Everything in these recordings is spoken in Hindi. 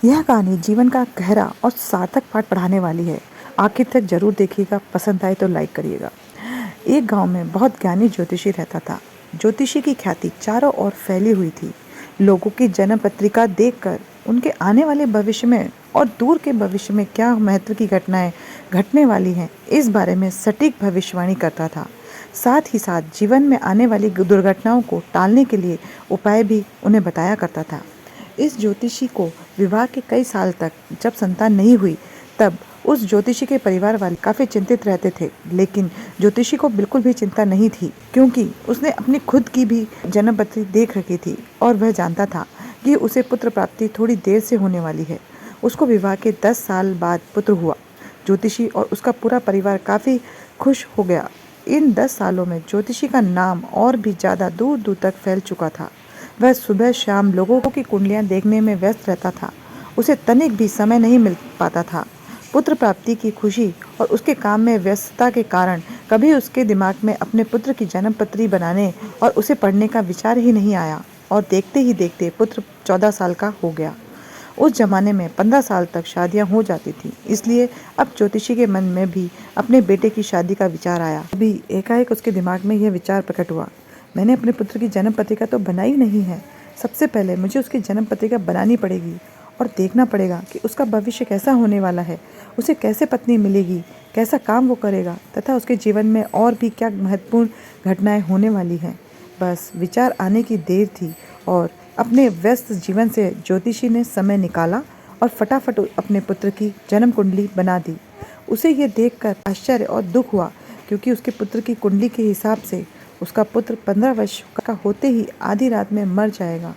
यह कहानी जीवन का गहरा और सार्थक पाठ पढ़ाने वाली है। आखिर तक जरूर देखिएगा, पसंद आए तो लाइक करिएगा। एक गांव में बहुत ज्ञानी ज्योतिषी रहता था। ज्योतिषी की ख्याति चारों ओर फैली हुई थी। लोगों की जन्म पत्रिका देखकर उनके आने वाले भविष्य में और दूर के भविष्य में क्या महत्व की घटनाएं घटने वाली हैं, इस बारे में सटीक भविष्यवाणी करता था। साथ ही साथ जीवन में आने वाली दुर्घटनाओं को टालने के लिए उपाय भी उन्हें बताया करता था। इस ज्योतिषी को विवाह के कई साल तक जब संतान नहीं हुई, तब उस ज्योतिषी के परिवार वाले काफ़ी चिंतित रहते थे। लेकिन ज्योतिषी को बिल्कुल भी चिंता नहीं थी, क्योंकि उसने अपनी खुद की भी जन्म पत्री देख रखी थी और वह जानता था कि उसे पुत्र प्राप्ति थोड़ी देर से होने वाली है। उसको विवाह के 10 साल बाद पुत्र हुआ। ज्योतिषी और उसका पूरा परिवार काफ़ी खुश हो गया। इन 10 सालों में ज्योतिषी का नाम और भी ज़्यादा दूर दूर तक फैल चुका था। वह सुबह शाम लोगों की कुंडलियां देखने में व्यस्त रहता था। उसे तनिक भी समय नहीं मिल पाता था। पुत्र प्राप्ति की खुशी और उसके काम में व्यस्तता के कारण कभी उसके दिमाग में अपने पुत्र की जन्म पत्री बनाने और उसे पढ़ने का विचार ही नहीं आया। और देखते ही देखते पुत्र 14 साल का हो गया। उस जमाने में 15 साल तक शादियां हो जाती थी, इसलिए अब ज्योतिषी के मन में भी अपने बेटे की शादी का विचार आया। अभी एकाएक उसके दिमाग में यह विचार प्रकट हुआ, मैंने अपने पुत्र की जन्म पत्रिका तो बनाई नहीं है। सबसे पहले मुझे उसकी जन्म पत्रिका बनानी पड़ेगी और देखना पड़ेगा कि उसका भविष्य कैसा होने वाला है, उसे कैसे पत्नी मिलेगी, कैसा काम वो करेगा तथा उसके जीवन में और भी क्या महत्वपूर्ण घटनाएं होने वाली हैं। बस विचार आने की देर थी और अपने व्यस्त जीवन से ज्योतिषी ने समय निकाला और फटाफट अपने पुत्र की जन्म कुंडली बना दी। उसे ये देखकर आश्चर्य और दुख हुआ, क्योंकि उसके पुत्र की कुंडली के हिसाब से उसका पुत्र 15 वर्ष का होते ही आधी रात में मर जाएगा।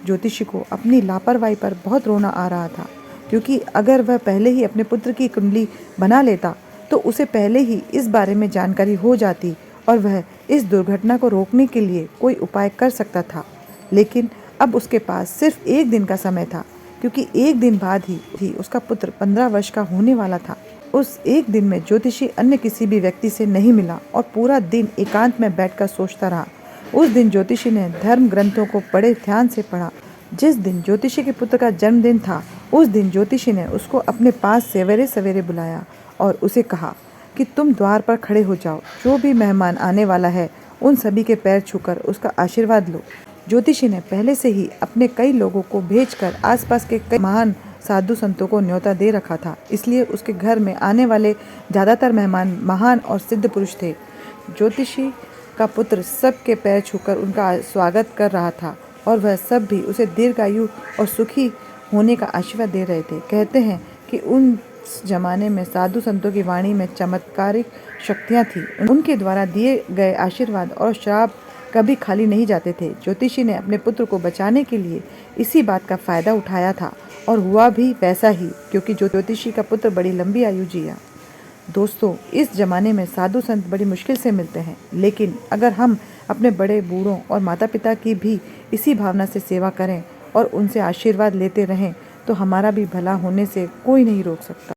ज्योतिषी को अपनी लापरवाही पर बहुत रोना आ रहा था, क्योंकि अगर वह पहले ही अपने पुत्र की कुंडली बना लेता तो उसे पहले ही इस बारे में जानकारी हो जाती और वह इस दुर्घटना को रोकने के लिए कोई उपाय कर सकता था। लेकिन अब उसके पास सिर्फ एक दिन का समय था, क्योंकि एक दिन बाद ही उसका पुत्र 15 वर्ष का होने वाला था। उस एक दिन में ज्योतिषी अन्य किसी भी व्यक्ति से नहीं मिला और पूरा दिन एकांत में बैठकर सोचता रहा। उस दिन ज्योतिषी ने धर्म ग्रंथों को बड़े ध्यान से पढ़ा। जिस दिन ज्योतिषी के पुत्र का जन्मदिन था, उस दिन ज्योतिषी ने उसको अपने पास सवेरे सवेरे बुलाया और उसे कहा कि तुम द्वार पर खड़े हो जाओ, जो भी मेहमान आने वाला है उन सभी के पैर छूकर उसका आशीर्वाद लो। ज्योतिषी ने पहले से ही अपने कई लोगों को भेजकर आसपास के कई महान साधु संतों को न्योता दे रखा था, इसलिए उसके घर में आने वाले ज़्यादातर मेहमान महान और सिद्ध पुरुष थे। ज्योतिषी का पुत्र सबके पैर छूकर उनका स्वागत कर रहा था और वह सब भी उसे दीर्घायु और सुखी होने का आशीर्वाद दे रहे थे। कहते हैं कि उन जमाने में साधु संतों की वाणी में चमत्कारिक शक्तियाँ थीं। उनके द्वारा दिए गए आशीर्वाद और श्राप कभी खाली नहीं जाते थे। ज्योतिषी ने अपने पुत्र को बचाने के लिए इसी बात का फायदा उठाया था और हुआ भी वैसा ही, क्योंकि ज्योतिषी का पुत्र बड़ी लंबी आयु जिया। दोस्तों, इस जमाने में साधु संत बड़ी मुश्किल से मिलते हैं, लेकिन अगर हम अपने बड़े बूढ़ों और माता पिता की भी इसी भावना से सेवा करें और उनसे आशीर्वाद लेते रहें, तो हमारा भी भला होने से कोई नहीं रोक सकता।